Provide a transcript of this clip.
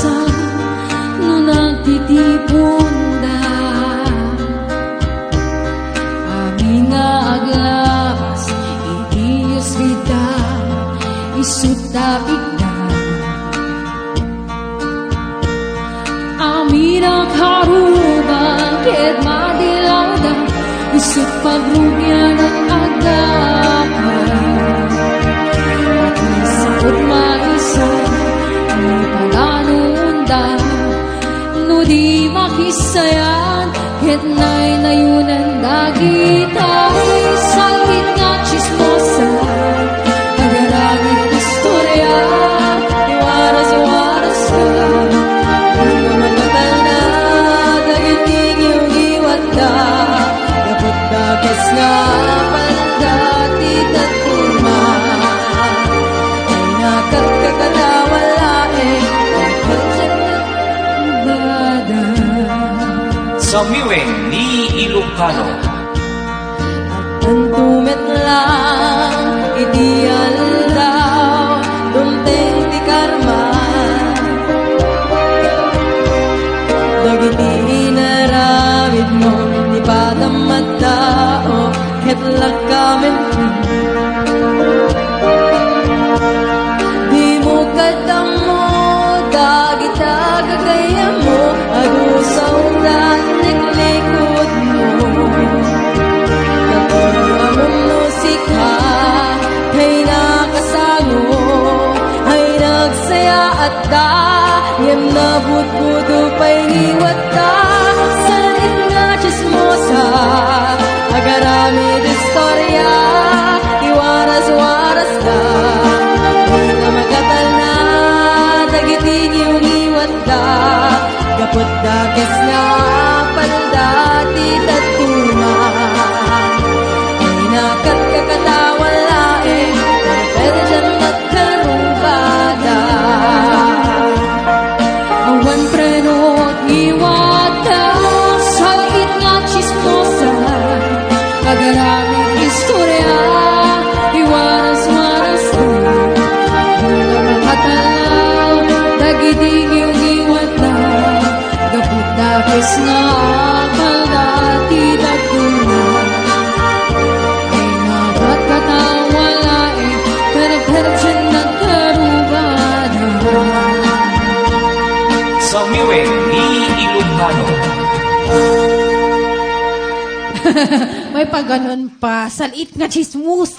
maisan no nagtitipon da amin nga aglawas itiyos kita isut tapik na amin ang karuban ket madilaw da isut pagrugyan at agapan at isakot maisan no paganuunda no di makisayan ket nayunan dagitay sakit nga chismosa pagaramit istorya iwaras-waras ka mga matagal na dagiting iyong iwat da kapag dagas nga pandati tatuma ay nakagkakadawalain ang pagdada Sa miweng ni Ilocano. ang tumet lang ideal daw dumteng ti karma dagiti inaramid mo di padamat tao ket lagkamen di mo kadamo dagita gagaya mo agusaw ran liklikod mo kapag musika ay nakasango ay nagsaya at da yam na budbudo pa'y niwat da sa lain nga chismosa agaramid istorya iwaras-waras da di na magatal na dagiting iyong iwat da kapag dagas nga pandati tatuma ay nakagkakatawalain pero dyan magkarubada awan prenot iwata sa liit nga chismosa pagaraming istorya iwaras-waras ka mga makatalaw dagiting iyong iwata gapot dakis nga pagdati tatuma ay nagkakatawalain pero dyan nagkarubada Sa miweng ni Ilocano. May paganon pa. Salit nga chismus.